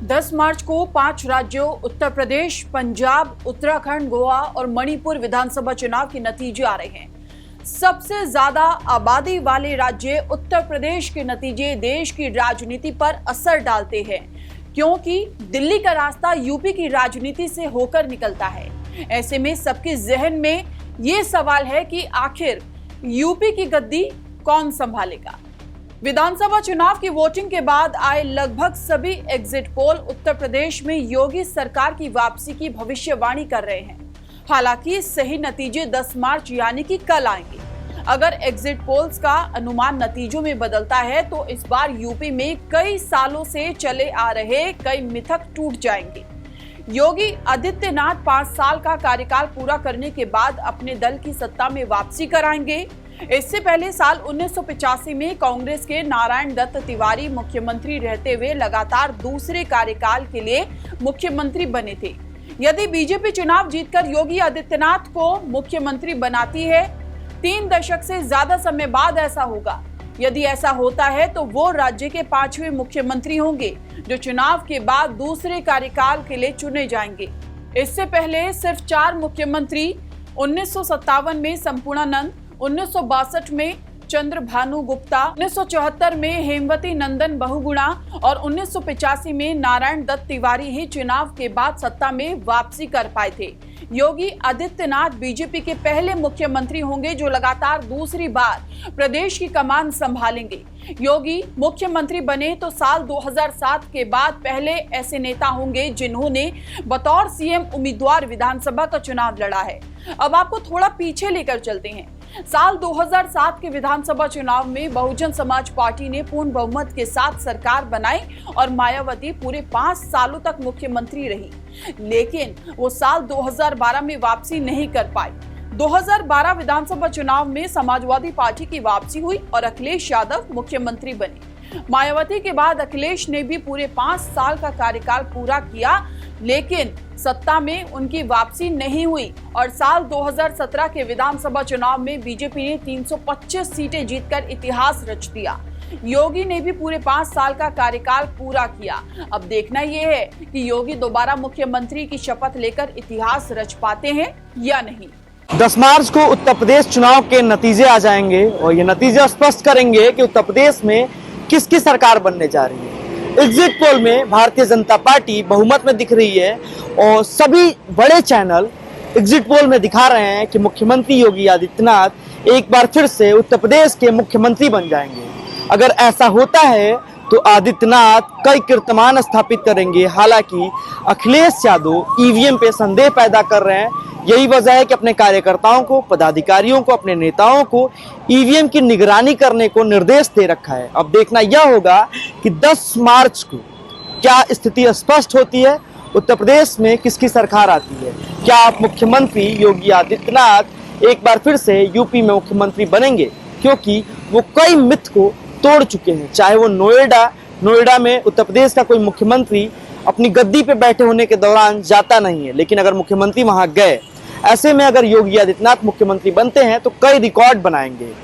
10 मार्च को 5 राज्यों उत्तर प्रदेश, पंजाब, उत्तराखंड, गोवा और मणिपुर विधानसभा चुनाव के नतीजे आ रहे हैं। सबसे ज्यादा आबादी वाले राज्य उत्तर प्रदेश के नतीजे देश की राजनीति पर असर डालते हैं, क्योंकि दिल्ली का रास्ता यूपी की राजनीति से होकर निकलता है। ऐसे में सबके जहन में ये सवाल है कि आखिर यूपी की गद्दी कौन संभालेगा। विधानसभा चुनाव की वोटिंग के बाद आए लगभग सभी एग्जिट पोल उत्तर प्रदेश में योगी सरकार की वापसी की भविष्यवाणी कर रहे हैं। हालांकि सही नतीजे 10 मार्च यानी कि कल आएंगे। अगर एग्जिट पोल्स का अनुमान नतीजों में बदलता है तो इस बार यूपी में कई सालों से चले आ रहे कई मिथक टूट जाएंगे। योगी आदित्यनाथ 5 साल का कार्यकाल पूरा करने के बाद अपने दल की सत्ता में वापसी कराएंगे। इससे पहले साल 1985 में कांग्रेस के नारायण दत्त तिवारी मुख्यमंत्री रहते हुए लगातार दूसरे कार्यकाल के लिए मुख्यमंत्री बने थे। यदि बीजेपी चुनाव जीतकर योगी आदित्यनाथ को मुख्यमंत्री बनाती है, 3 दशक से ज्यादा समय बाद ऐसा होगा। यदि ऐसा होता है तो वो राज्य के 5वें मुख्यमंत्री होंगे जो चुनाव के बाद दूसरे कार्यकाल के लिए चुने जाएंगे। इससे पहले सिर्फ 4 मुख्यमंत्री 1957 में संपूर्णानंद, 1962 में चंद्रभानु गुप्ता, 1974 में हेमवती नंदन बहुगुणा और 1985 में नारायण दत्त तिवारी ही चुनाव के बाद सत्ता में वापसी कर पाए थे। योगी आदित्यनाथ बीजेपी के पहले मुख्यमंत्री होंगे जो लगातार दूसरी बार प्रदेश की कमान संभालेंगे। योगी मुख्यमंत्री बने तो साल 2007 के बाद पहले ऐसे नेता होंगे जिन्होंने बतौर सीएम उम्मीदवार विधानसभा का चुनाव लड़ा है। अब आपको थोड़ा पीछे लेकर चलते हैं। साल 2007 के विधानसभा चुनाव में बहुजन समाज पार्टी ने पूर्ण बहुमत के साथ सरकार बनाई और मायावती पूरे 5 सालों तक मुख्यमंत्री रही, लेकिन वो साल 2012 में वापसी नहीं कर पाई। 2012 विधानसभा चुनाव में समाजवादी पार्टी की वापसी हुई और अखिलेश यादव मुख्यमंत्री बने। मायावती के बाद अखिलेश ने भी पूरे 5 साल का कार्यकाल पूरा किया, लेकिन सत्ता में उनकी वापसी नहीं हुई और साल 2017 के विधानसभा चुनाव में बीजेपी ने 325 सीटें जीतकर इतिहास रच दिया। योगी ने भी पूरे 5 साल का कार्यकाल पूरा किया। अब देखना यह है कि योगी दोबारा मुख्यमंत्री की शपथ लेकर इतिहास रच पाते हैं या नहीं। 10 मार्च को उत्तर प्रदेश चुनाव के नतीजे आ जाएंगे और ये नतीजे स्पष्ट करेंगे कि उत्तर प्रदेश में किसकी सरकार बनने जा रही है। एग्जिट पोल में भारतीय जनता पार्टी बहुमत में दिख रही है और सभी बड़े चैनल एग्जिट पोल में दिखा रहे हैं कि मुख्यमंत्री योगी आदित्यनाथ एक बार फिर से उत्तर प्रदेश के मुख्यमंत्री बन जाएंगे। अगर ऐसा होता है तो आदित्यनाथ कई कीर्तिमान स्थापित करेंगे। हालांकि अखिलेश यादव ईवीएम पे संदेह पैदा कर रहे हैं। यही वजह है कि अपने कार्यकर्ताओं को, पदाधिकारियों को, अपने नेताओं को ईवीएम की निगरानी करने को निर्देश दे रखा है। अब देखना यह होगा कि 10 मार्च को क्या स्थिति स्पष्ट होती है, उत्तर प्रदेश में किसकी सरकार आती है। क्या आप मुख्यमंत्री योगी आदित्यनाथ एक बार फिर से यूपी में मुख्यमंत्री बनेंगे, क्योंकि वो कई मिथ को तोड़ चुके हैं। चाहे वो नोएडा में उत्तर प्रदेश का कोई मुख्यमंत्री अपनी गद्दी पे बैठे होने के दौरान जाता नहीं है, लेकिन अगर मुख्यमंत्री वहां गए, ऐसे में अगर योगी आदित्यनाथ मुख्यमंत्री बनते हैं तो कई रिकॉर्ड बनाएंगे।